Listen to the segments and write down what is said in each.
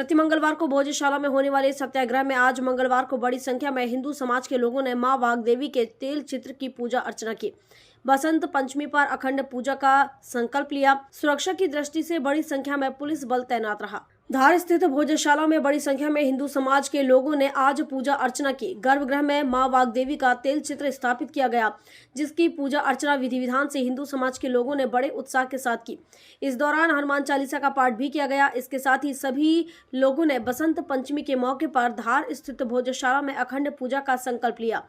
प्रति मंगलवार को भोजशाला में होने वाले सत्याग्रह में आज मंगलवार को बड़ी संख्या में हिंदू समाज के लोगों ने मां वाग्देवी के तेल चित्र की पूजा अर्चना की। बसंत पंचमी पर अखंड पूजा का संकल्प लिया। सुरक्षा की दृष्टि से बड़ी संख्या में पुलिस बल तैनात रहा। धार स्थित भोजशाला में बड़ी संख्या में हिंदू समाज के लोगों ने आज पूजा अर्चना की। गर्भगृह में मां वाग्देवी का तेल चित्र स्थापित किया गया, जिसकी पूजा अर्चना विधि विधान से हिंदू समाज के लोगों ने बड़े उत्साह के साथ की। इस दौरान हनुमान चालीसा का पाठ भी किया गया। इसके साथ ही सभी लोगों ने बसंत पंचमी के मौके पर धार स्थित भोजशाला में अखंड पूजा का संकल्प लिया।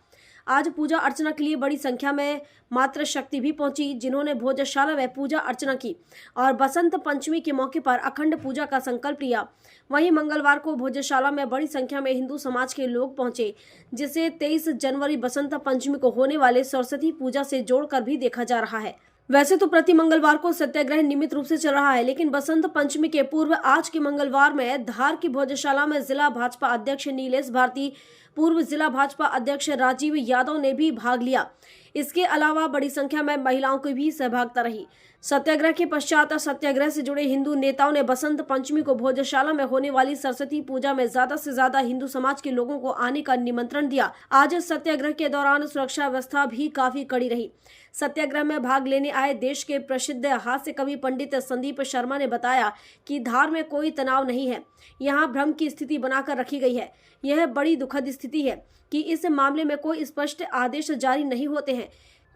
आज पूजा अर्चना के लिए बड़ी संख्या में मातृ शक्ति भी पहुंची, जिन्होंने भोजशाला में पूजा अर्चना की और बसंत पंचमी के मौके पर अखंड पूजा का संकल्प लिया। वहीं मंगलवार को भोजशाला में बड़ी संख्या में हिंदू समाज के लोग पहुंचे, जिसे 23 जनवरी बसंत पंचमी को होने वाले सरस्वती पूजा से जोड़कर भी देखा जा रहा है। वैसे तो प्रति मंगलवार को सत्याग्रह नियमित रूप से चल रहा है, लेकिन बसंत पंचमी के पूर्व आज के मंगलवार में धार की भोजशाला में जिला भाजपा अध्यक्ष नीलेश भारती, पूर्व जिला भाजपा अध्यक्ष राजीव यादव ने भी भाग लिया। इसके अलावा बड़ी संख्या में महिलाओं की भी सहभागिता रही। सत्याग्रह के पश्चात सत्याग्रह से जुड़े हिंदू नेताओं ने बसंत पंचमी को भोजशाला में होने वाली सरस्वती पूजा में ज्यादा से ज्यादा हिंदू समाज के लोगों को आने का निमंत्रण दिया। आज सत्याग्रह के दौरान सुरक्षा व्यवस्था भी काफी कड़ी रही। सत्याग्रह में भाग लेने आए देश के प्रसिद्ध हास्य कवि पंडित संदीप शर्मा ने बताया कि धार में कोई तनाव नहीं है, यहाँ भ्रम की स्थिति बनाकर रखी गई है। यह बड़ी दुखद स्थिति है कि इस मामले में कोई स्पष्ट आदेश जारी नहीं होते हैं।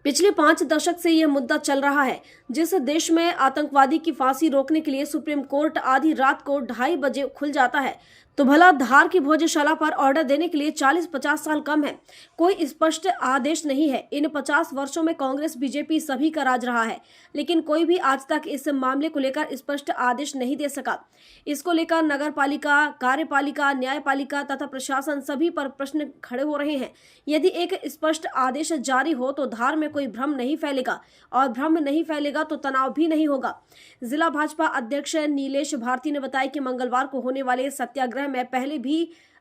पिछले 5 दशक से यह मुद्दा चल रहा है। जिस देश में आतंकवादी की फांसी रोकने के लिए सुप्रीम कोर्ट आधी रात को 2:30 बजे खुल जाता है, तो भला धार की भोजशाला पर ऑर्डर देने के लिए 40-50 साल कम है। कोई स्पष्ट आदेश नहीं है। इन 50 वर्षों में कांग्रेस बीजेपी सभी का राज रहा है, लेकिन कोई भी आज तक इस मामले को लेकर स्पष्ट आदेश नहीं दे सका। इसको लेकर नगर पालिका, कार्यपालिका, न्यायपालिका तथा प्रशासन सभी पर प्रश्न खड़े हो रहे हैं। यदि एक स्पष्ट आदेश जारी हो तो धार में कोई भ्रम नहीं फैलेगा, और भ्रम नहीं फैलेगा तो तनाव भी नहीं होगा। जिला भाजपा अध्यक्ष नीलेश भारती ने बताया कि मंगलवार को होने वाले सत्याग्रह मैं पहले भी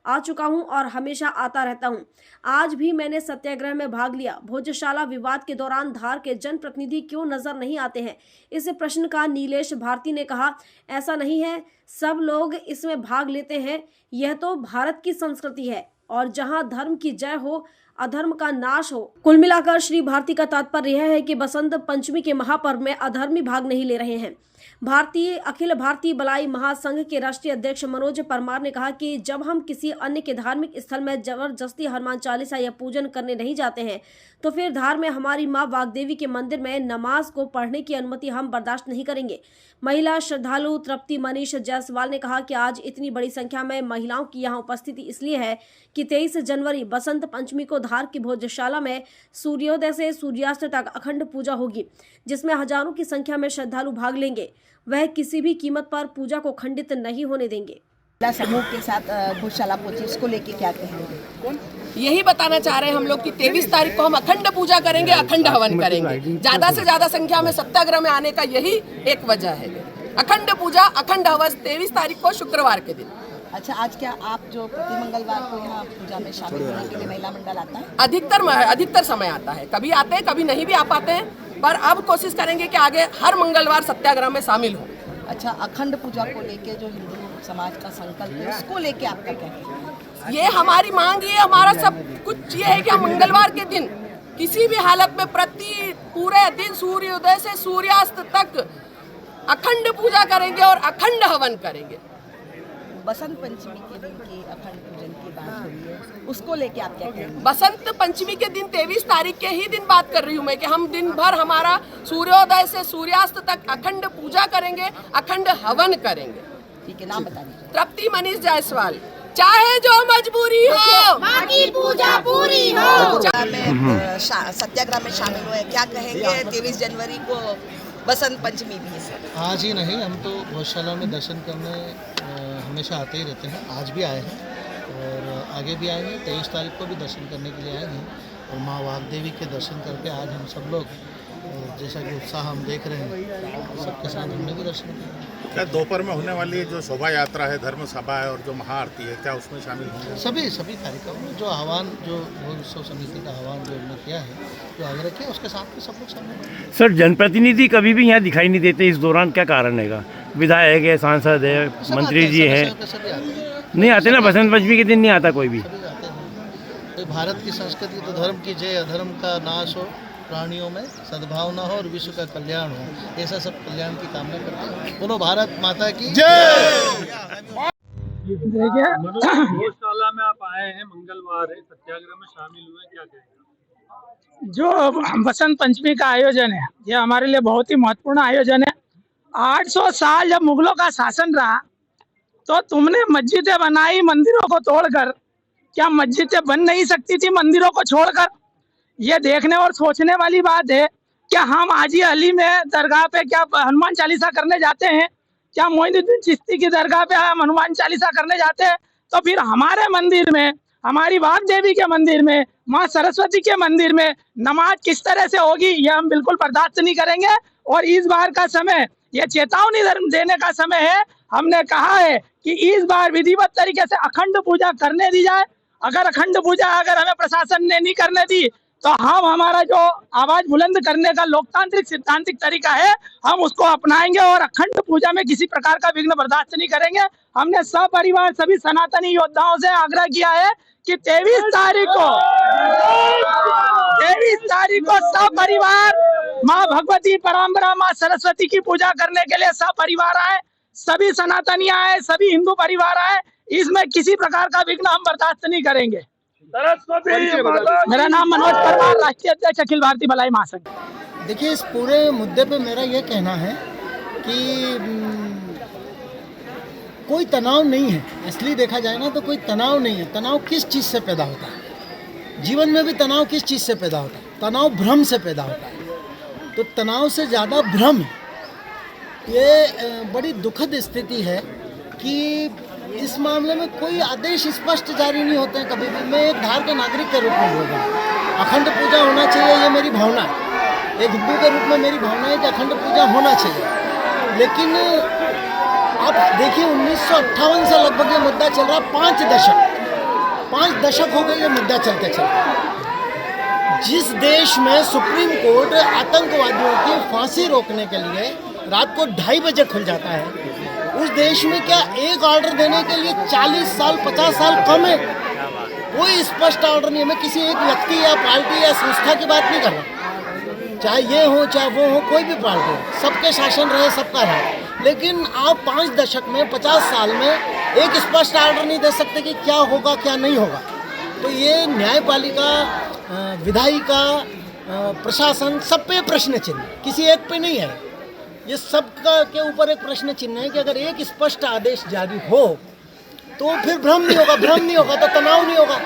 आ चुका हूं और हमेशा आता रहता हूं। आज भी मैंने सत्याग्रह में भाग लिया। भोजशाला विवाद के दौरान धार के जनप्रतिनिधि क्यों नजर नहीं आते हैं, इस प्रश्न का नीलेश भारती ने कहा, ऐसा नहीं है, सब लोग इसमें भाग लेते हैं। यह तो भारत की संस्कृति है और जहां धर्म की जय हो, अधर्म का नाश हो। कुल मिलाकर श्री भारती का तात्पर्य यह है कि बसंत पंचमी के महापर्व में अधर्मी भाग नहीं ले रहे हैं। भारतीय अखिल भारतीय बलाई महासंघ के राष्ट्रीय अध्यक्ष मनोज परमार ने कहा कि जब हम किसी अन्य के धार्मिक स्थल में जबरदस्ती हनुमान चालीसा या पूजन करने नहीं जाते हैं, तो फिर धार में हमारी मां वाग्देवी के मंदिर में नमाज को पढ़ने की अनुमति हम बर्दाश्त नहीं करेंगे। महिला श्रद्धालु तृप्ति मनीष जायसवाल ने कहा कि आज इतनी बड़ी संख्या में महिलाओं की यहाँ उपस्थिति इसलिए है कि 23 जनवरी बसंत पंचमी को धार की भोजशाला में सूर्योदय से सूर्यास्त तक अखंड पूजा होगी, जिसमें हजारों की संख्या में श्रद्धालु भाग लेंगे। वह किसी भी कीमत पर पूजा को खंडित नहीं होने देंगे। समूह के साथ भोजशाला पहुंचे, इसको लेके क्या कहेंगे? यही बताना चाह रहे हैं हम लोग कि 23 तारीख को हम अखंड पूजा करेंगे, अखंड हवन करेंगे। ज्यादा से ज्यादा संख्या में सत्याग्रह में आने का यही एक वजह है। अखंड पूजा, अखंड हवन 23 तारीख को शुक्रवार के दिन। अच्छा, आज क्या आप जो प्रति मंगलवार को यहाँ पूजा में शामिल होने के लिए महिला मंडल आता है? अधिकतर समय आता है, कभी आते हैं कभी नहीं भी आ पाते हैं, पर अब कोशिश करेंगे कि आगे हर मंगलवार सत्याग्रह में शामिल हो। अच्छा, अखंड पूजा को लेके जो हिंदू समाज का संकल्प है, उसको लेके आपका क्या कहना है? ये हमारी मांग है, हमारा सब कुछ ये है कि हम मंगलवार के दिन किसी भी हालत में पूरे दिन सूर्योदय से सूर्यास्त तक अखंड पूजा करेंगे और अखंड हवन करेंगे। बसंत पंचमी के दिन की अखंड पूजन की बात हुई है, उसको लेके आप क्या कहेंगे? बसंत पंचमी के दिन 23 तारीख के ही दिन बात कर रही हूँ मैं, कि हम दिन भर हमारा सूर्योदय से सूर्यास्त तक अखंड पूजा करेंगे, अखंड हवन करेंगे। ठीक है, नाम बता दीजिए। तृप्ति मनीष जायसवाल। चाहे जो मजबूरी हो, बाकी पूजा पूरी हो। सत्याग्रह में शामिल हुए, क्या कहेंगे? 23 जनवरी को बसंत पंचमी भी है। आज ही नहीं, हम तो भोजशाला में दर्शन करने हमेशा आते ही रहते हैं। आज भी आए हैं और आगे भी आएंगे। 23 तारीख को भी दर्शन करने के लिए आएंगे और माँ वाग्देवी के दर्शन करके आज हम सब लोग, जैसा कि उत्साह हम देख रहे हैं, सबके साथ हमने भी दर्शन किया। क्या दोपहर में होने वाली जो शोभा यात्रा है, धर्म सभा है और जो महाआरती है, क्या उसमें शामिल होंगे? सभी कार्यक्रम में जो आह्वान, जो उत्सव समिति का आह्वान जो हमने किया है, जो आग्रह किया, उसके साथ में सब लोग शामिल होंगे। सर, जनप्रतिनिधि कभी भी यहाँ दिखाई नहीं देते, इस दौरान क्या कारण है? विधायक है, सांसद है, सब मंत्री आते हैं, जी समय हैं, समय पे सभी आते हैं, नहीं आते ना। बसंत पंचमी के दिन नहीं आता कोई भी। सभी आते हैं। तो भारत की संस्कृति तो धर्म की जय, अधर्म का नाश हो, प्राणियों में सद्भावना हो और विश्व का कल्याण हो, ऐसा सब कल्याण की कामना करते हैं। बोलो भारत माता की जय। देखिए, गौशाला में आप आए हैं, मंगलवार है, सत्याग्रह में शामिल हुए, क्या कहेंगे? जो बसंत पंचमी का आयोजन है, ये हमारे लिए बहुत ही महत्वपूर्ण आयोजन है। 800 साल जब मुगलों का शासन रहा तो तुमने मस्जिदें बनाई मंदिरों को तोड़कर। क्या मस्जिदें बन नहीं सकती थी मंदिरों को छोड़कर? ये देखने और सोचने वाली बात है। क्या हम हाजी अली में दरगाह पे क्या हनुमान चालीसा करने जाते हैं? क्या मोइनुद्दीन चिश्ती की दरगाह पे हम हनुमान चालीसा करने जाते हैं? तो फिर हमारे मंदिर में, हमारी वाग देवी के मंदिर में, माँ सरस्वती के मंदिर में नमाज किस तरह से होगी, ये हम बिल्कुल बर्दाश्त नहीं करेंगे। और इस बार का समय ये चेतावनी देने का समय है। हमने कहा है कि इस बार विधिवत तरीके से अखंड पूजा करने दी जाए। अगर अखंड पूजा अगर हमें प्रशासन ने नहीं करने दी तो हम हमारा जो आवाज बुलंद करने का लोकतांत्रिक सिद्धांतिक तरीका है हम उसको अपनाएंगे और अखंड पूजा में किसी प्रकार का विघ्न बर्दाश्त नहीं करेंगे। हमने सपरिवार सभी सनातनी योद्धाओं से आग्रह किया है कि 23 तारीख को सपरिवार माँ भगवती पराम्बरा माँ सरस्वती की पूजा करने के लिए सपरिवार आए, सभी सनातनी आए, सभी हिंदू परिवार आए। इसमें किसी प्रकार का विघ्न हम बर्दाश्त नहीं करेंगे। मेरा नाम मनोज परमार, राष्ट्रीय अध्यक्ष अखिल भारतीय भलाई महासंघ। देखिए, इस पूरे मुद्दे पे मेरा ये कहना है कि कोई तनाव नहीं है। असली देखा जाए ना तो कोई तनाव नहीं है। तनाव किस चीज़ से पैदा होता है? जीवन में भी तनाव किस चीज़ से पैदा होता है? तनाव भ्रम से पैदा होता है। तो तनाव से ज़्यादा भ्रम है। ये बड़ी दुखद स्थिति है कि इस मामले में कोई आदेश स्पष्ट जारी नहीं होते हैं कभी भी। मैं एक भारतीय नागरिक के रूप में बोल रहा हूँ, अखंड पूजा होना चाहिए, ये मेरी भावना है। एक हिंदू के रूप में मेरी भावना है कि अखंड पूजा होना चाहिए। लेकिन आप देखिए, 1958 से लगभग ये मुद्दा चल रहा है। 5 दशक हो गए ये मुद्दा चलते चलते। जिस देश में सुप्रीम कोर्ट आतंकवादियों की फांसी रोकने के लिए रात को 2:30 बजे खुल जाता है, उस देश में क्या एक ऑर्डर देने के लिए 40 साल 50 साल कम है? कोई स्पष्ट ऑर्डर नहीं है। मैं किसी एक व्यक्ति या पार्टी या संस्था की बात नहीं कर रहा, चाहे ये हो चाहे वो हो, कोई भी पार्टी हो, सबके शासन रहे, सबका रहे। लेकिन आप 5 दशक में 50 साल में एक स्पष्ट ऑर्डर नहीं दे सकते कि क्या होगा क्या नहीं होगा। तो ये न्यायपालिका, विधायिका, प्रशासन, सब पे प्रश्न चिन्ह, किसी एक पे नहीं है। ये सब का के ऊपर एक प्रश्न चिन्ह है कि अगर एक स्पष्ट आदेश जारी हो तो फिर भ्रम नहीं होगा, भ्रम नहीं होगा तो तनाव नहीं होगा।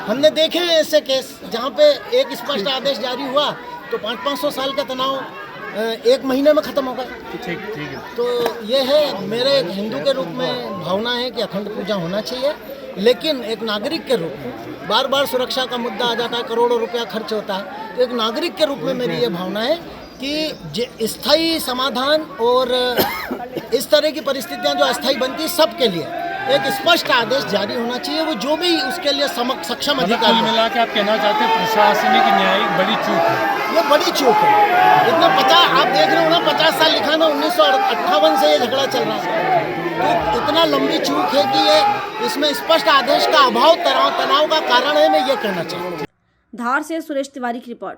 हमने देखे हैं ऐसे केस जहाँ पे एक स्पष्ट आदेश जारी हुआ तो 500-500 साल का तनाव 1 महीने में ख़त्म हो गया। ठीक है। तो ये है, मेरे एक हिंदू के रूप में भावना है कि अखंड पूजा होना चाहिए। लेकिन एक नागरिक के रूप में बार बार सुरक्षा का मुद्दा आ जाता है, करोड़ों रुपया खर्च होता है। तो एक नागरिक के रूप में मेरी ये भावना है कि स्थायी समाधान और इस तरह की परिस्थितियां जो अस्थायी बनती है, सबके लिए एक स्पष्ट आदेश जारी होना चाहिए। वो जो भी उसके लिए सक्षम अधिकारी कुल मिला के आप कहना चाहते हैं प्रशासनिक न्यायिक बड़ी चूक है? ये बड़ी चूक है। इतना 50 आप देख रहे हो ना, 50 साल लिखा ना, 1958 से ये झगड़ा चल रहा है। तो इतना लंबी चूक है कि ये इसमें स्पष्ट आदेश का अभाव तनाव का कारण है। मैं ये कहना चाहता हूँ। धार से सुरेश तिवारी की रिपोर्ट।